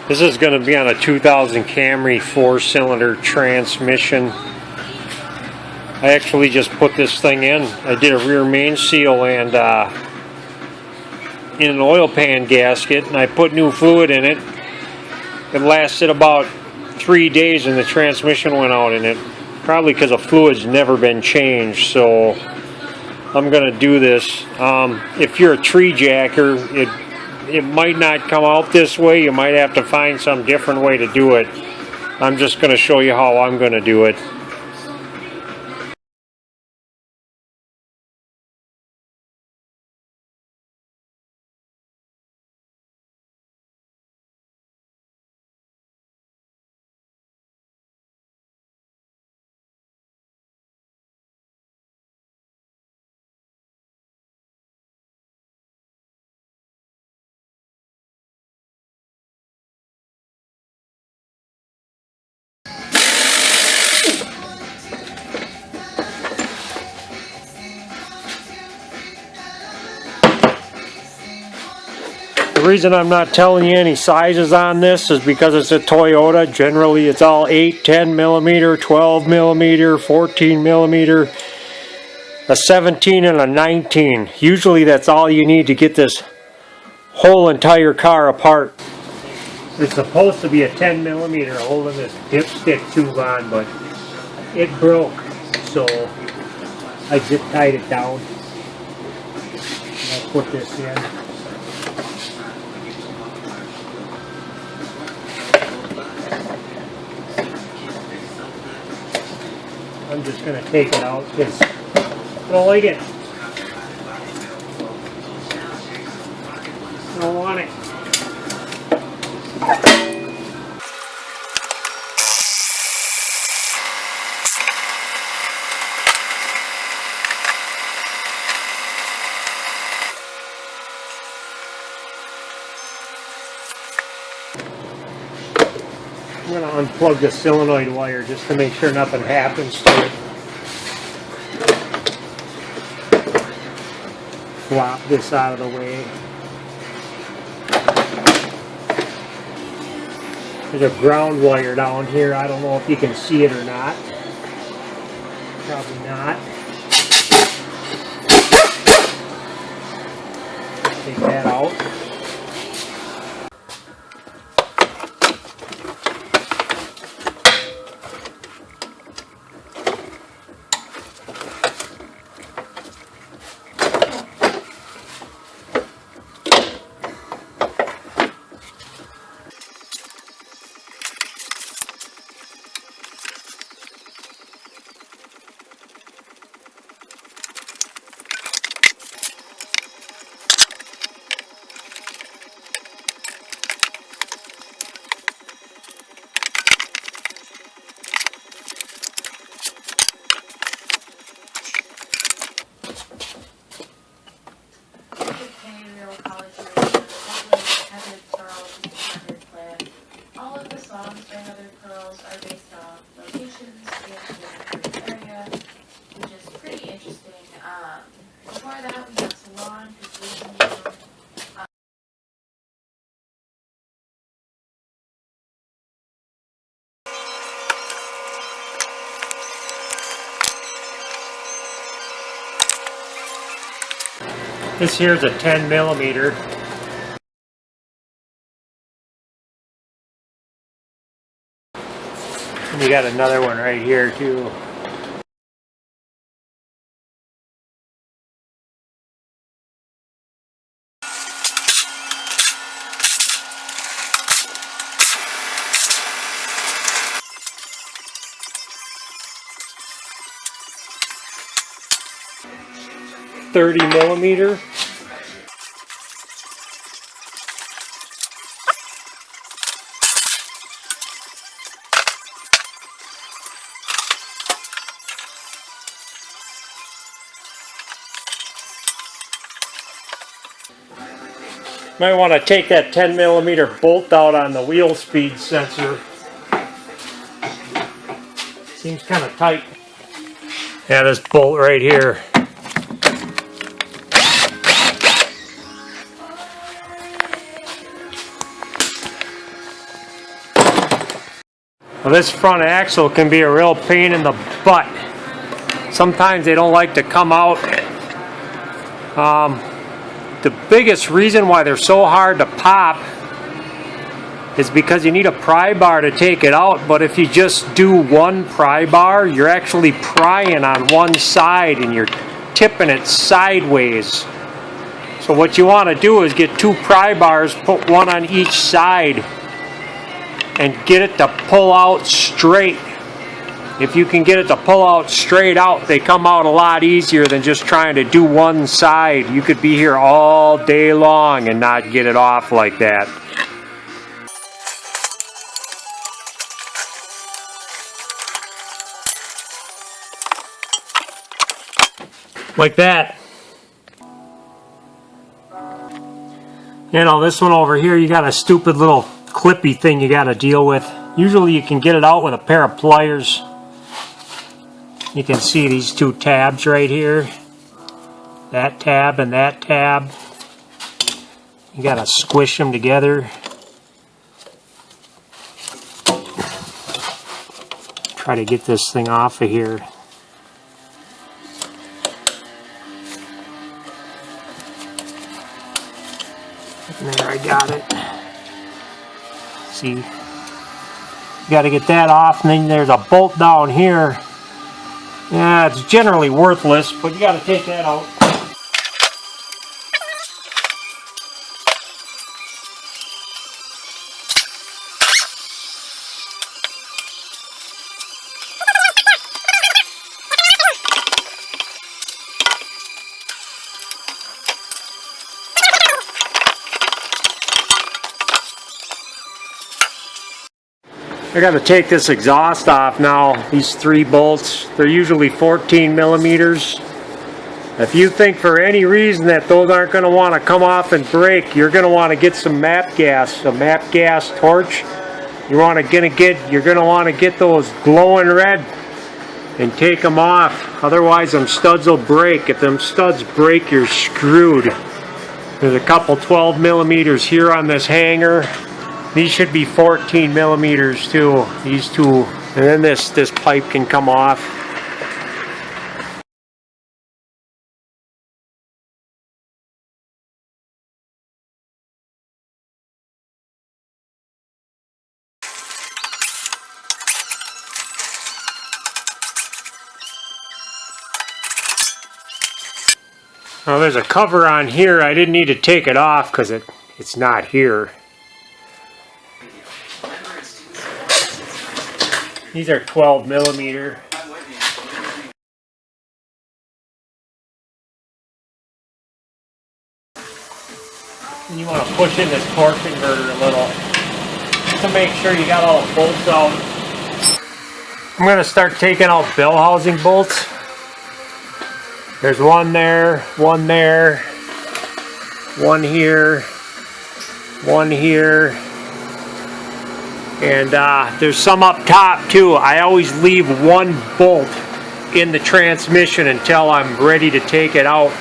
This is going to be on a 2000 Camry 4-cylinder transmission. I actually just put this thing in. I did a rear main seal and in an oil pan gasket, and I put new fluid in it. It lasted about 3 days and the transmission went out in it. Probably because the fluid's never been changed, so I'm going to do this. If you're a tree jacker, it might not come out this way. You might have to find some different way to do it. I'm just going to show you how I'm going to do it. The reason I'm not telling you any sizes on this is because it's a Toyota. Generally it's all 8, 10 millimeter, 12 millimeter, 14 millimeter, a 17 and a 19. Usually that's all you need to get this whole entire car apart. It's supposed to be a 10 millimeter holding this dipstick tube on, but it broke, so I zip tied it down. I'll put this in. I'm just going to take it out because I don't like it. I don't want it. I'm going to unplug the solenoid wire just to make sure nothing happens to it. Flop this out of the way. There's a ground wire down here. I don't know if you can see it or not. Probably not. Take that out. This here's a 10 millimeter. And you got another one right here too. .30 millimeter. Might want to take that 10 millimeter bolt out on the wheel speed sensor. Seems kind of tight. Yeah, this bolt right here. Well, this front axle can be a real pain in the butt. Sometimes they don't like to come out. The biggest reason why they're so hard to pop is because you need a pry bar to take it out, but if you just do one pry bar, you're actually prying on one side and you're tipping it sideways. So what you want to do is get two pry bars, put one on each side, and get it to pull out straight. If you can get it to pull out straight out, they come out a lot easier than just trying to do one side. You could be here all day long and not get it off like that. Like that. You know, this one over here, you got a stupid little clippy thing you got to deal with. Usually you can get it out with a pair of pliers. You can see these two tabs right here. That tab and that tab. You got to squish them together. Try to get this thing off of here. And there, I got it. See? You got to get that off, and then there's a bolt down here. Yeah, it's generally worthless, but you got to take that out. I got to take this exhaust off now. These 3 bolts, they're usually 14 millimeters. If you think for any reason that those aren't going to want to come off and break, you're going to want to get some MAP gas, a MAP gas torch. You're going to want to get those glowing red and take them off. Otherwise, them studs will break. If them studs break, you're screwed. There's a couple 12 millimeters here on this hanger. These should be 14 millimeters too, these two. And then this pipe can come off. Now there's a cover on here. I didn't need to take it off because it's not here. These are 12 millimeter. And you want to push in this torque converter a little to make sure you got all the bolts out. I'm going to start taking out Bellhousing bolts. There's one there, one there, one here, one here. And there's some up top too. I always leave one bolt in the transmission until I'm ready to take it out.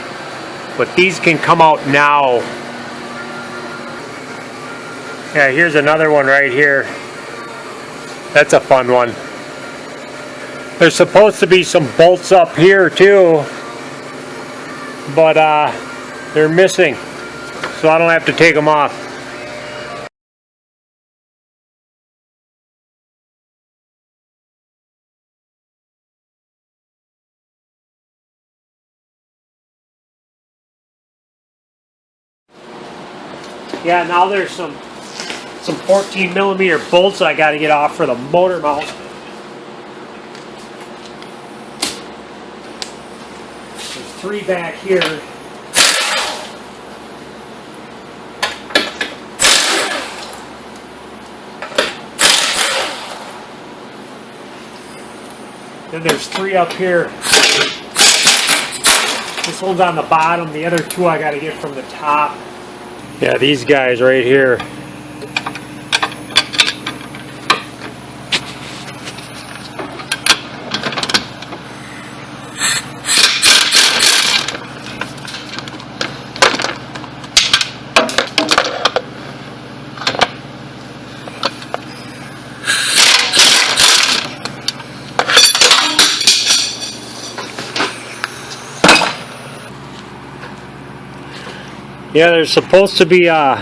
But these can come out now. Yeah, here's another one right here. That's a fun one. There's supposed to be some bolts up here too, but they're missing, so I don't have to take them off. Yeah, now there's some 14 millimeter bolts I got to get off for the motor mount. There's 3 back here. Then there's 3 up here. This one's on the bottom. The other 2 I got to get from the top. Yeah, these guys right here. Yeah, there's supposed to be there's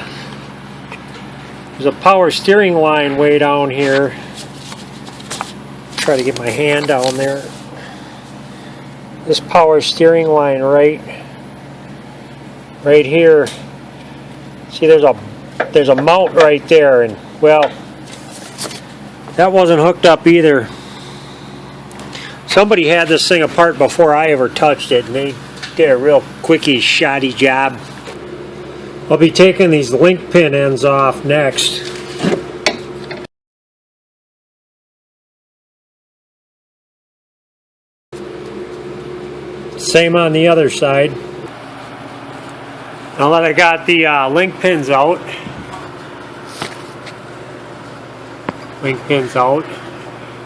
a power steering line way down here. Try to get my hand down there. This power steering line right here. See, there's a mount right there, and well, that wasn't hooked up either. Somebody had this thing apart before I ever touched it, and they did a real quickie, shoddy job. I'll be taking these link pin ends off next. Same on the other side. Now that I got the link pins out,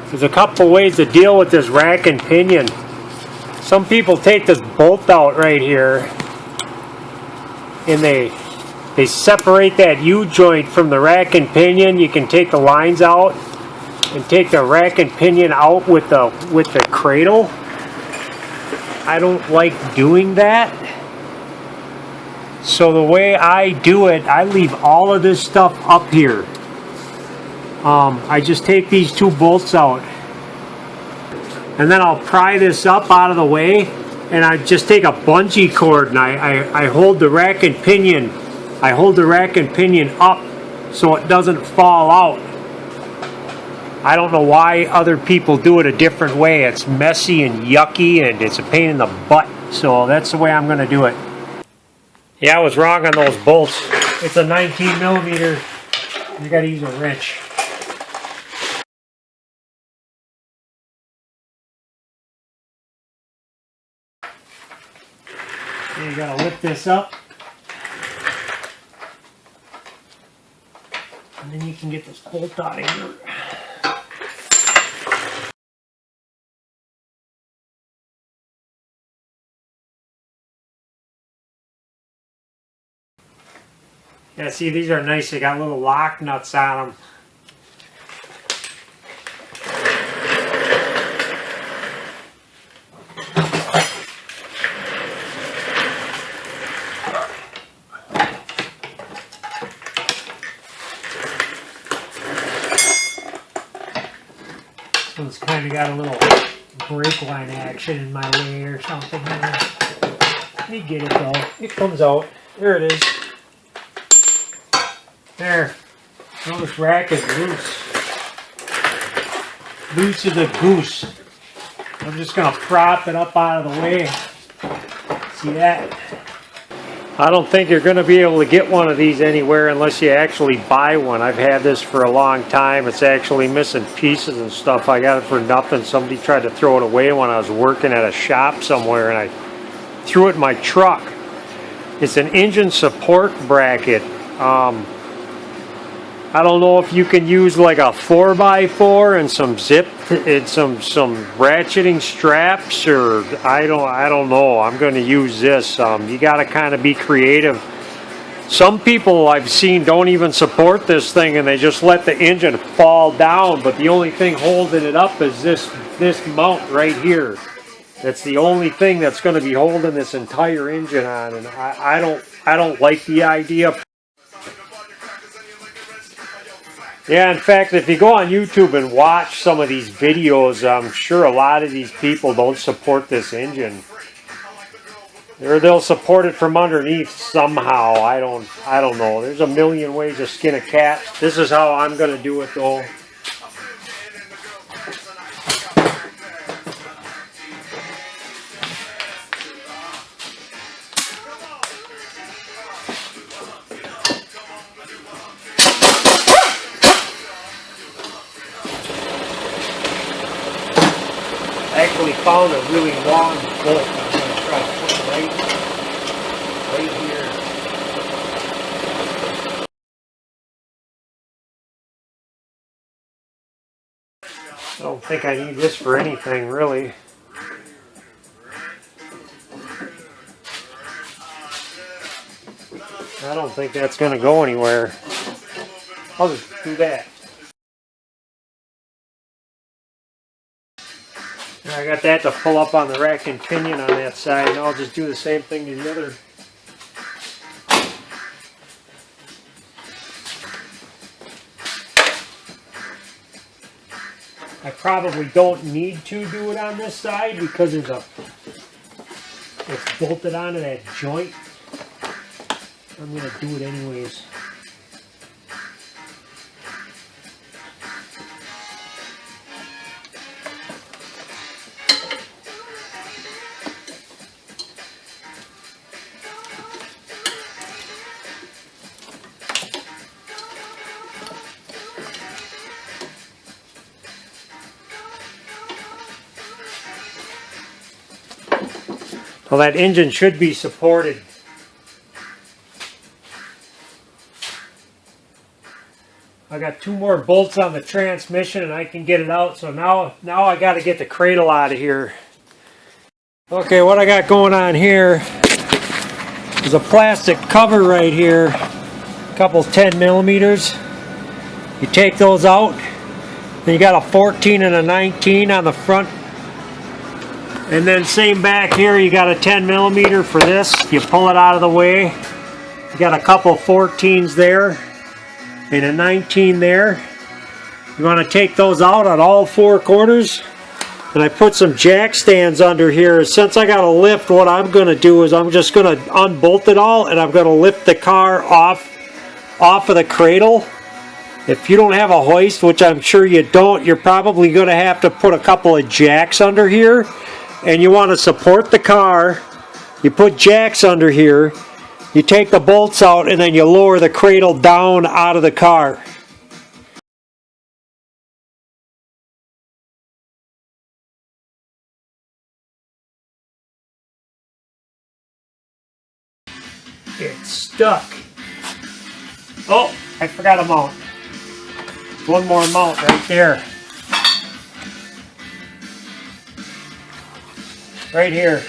there's a couple ways to deal with this rack and pinion. Some people take this bolt out right here and they separate that U-joint from the rack and pinion. You can take the lines out and take the rack and pinion out with the cradle. I don't like doing that. So the way I do it, I leave all of this stuff up here. I just take these two bolts out, and then I'll pry this up out of the way, and I just take a bungee cord and I hold the rack and pinion. I hold the rack and pinion up so it doesn't fall out. I don't know why other people do it a different way. It's messy and yucky and it's a pain in the butt. So that's the way I'm going to do it. Yeah, I was wrong on those bolts. It's a 19 millimeter. You got to use a wrench. And you got to lift this up. And then you can get this bolt out of here. Yeah, see, these are nice. They got little lock nuts on them. This one's kind of got a little brake line action in my way or something. Let me get it though. It comes out. There it is. There. Now this rack is loose. Loose as a goose. I'm just going to prop it up out of the way. See that? I don't think you're going to be able to get one of these anywhere unless you actually buy one. I've had this for a long time. It's actually missing pieces and stuff. I got it for nothing. Somebody tried to throw it away when I was working at a shop somewhere, and I threw it in my truck. It's an engine support bracket. I don't know if you can use like a 4x4 and some zip and some ratcheting straps, or I don't know. I'm going to use this. You got to kind of be creative. Some people I've seen don't even support this thing, and they just let the engine fall down. But the only thing holding it up is this mount right here. That's the only thing that's going to be holding this entire engine on, and I don't like the idea. Yeah, in fact, if you go on YouTube and watch some of these videos, I'm sure a lot of these people don't support this engine. Or they'll support it from underneath somehow. I don't know. There's a million ways to skin a cat. This is how I'm going to do it, though. I actually found a really long bolt. I'm going to try to put it right here. I don't think I need this for anything, really. I don't think that's going to go anywhere. I'll just do that. I got that to pull up on the rack and pinion on that side, and I'll just do the same thing to the other. I probably don't need to do it on this side because it's bolted onto that joint. I'm going to do it anyways. Well, that engine should be supported. I got 2 more bolts on the transmission and I can get it out. So now I got to get the cradle out of here. Okay, what I got going on here is a plastic cover right here, a couple 10 millimeters. You take those out, then you got a 14 and a 19 on the front. And then same back here, you got a 10 millimeter for this. You pull it out of the way. You got a couple 14s there and a 19 there. You want to take those out on all 4 corners. And I put some jack stands under here. Since I got to lift, what I'm going to do is I'm just going to unbolt it all and I'm going to lift the car off of the cradle. If you don't have a hoist, which I'm sure you don't, you're probably going to have to put a couple of jacks under here. And you want to support the car. You put jacks under here. You take the bolts out and then you lower the cradle down out of the car. It's stuck. Oh, I forgot a mount. One more mount right there. Right here.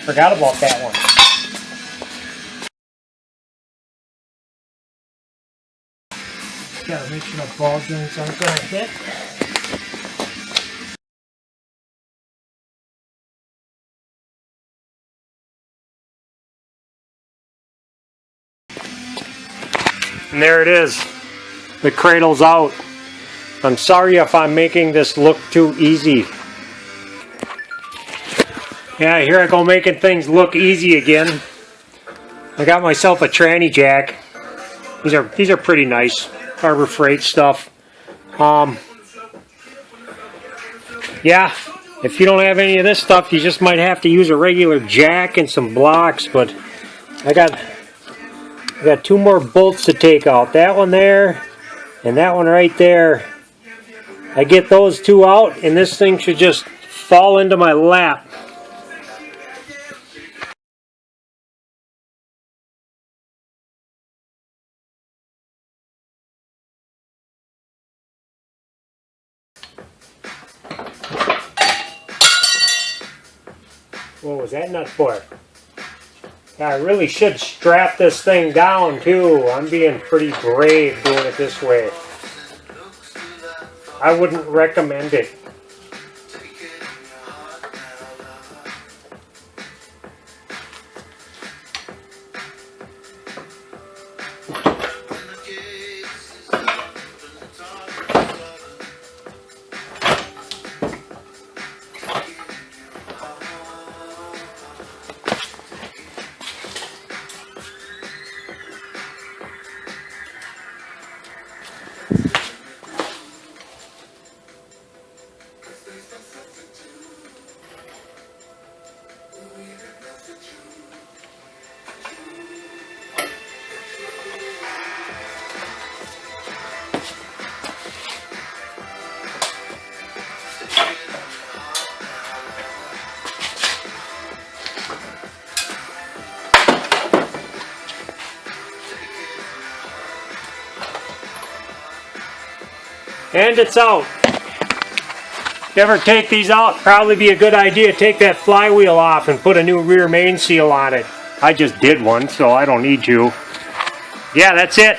Forgot about that one. Gotta make sure the ball joints aren't gonna hit. And there it is. The cradle's out. I'm sorry if I'm making this look too easy. Yeah, here I go making things look easy again. I got myself a tranny jack. These are pretty nice. Harbor Freight stuff. Yeah, if you don't have any of this stuff, you just might have to use a regular jack and some blocks. But I got 2 more bolts to take out. That one there and that one right there. I get those 2 out and this thing should just fall into my lap. What was that nut for? Yeah, I really should strap this thing down too. I'm being pretty brave doing it this way. I wouldn't recommend it. And it's out. If you ever take these out, probably be a good idea to take that flywheel off and put a new rear main seal on it. I just did one, so I don't need to. Yeah, that's it.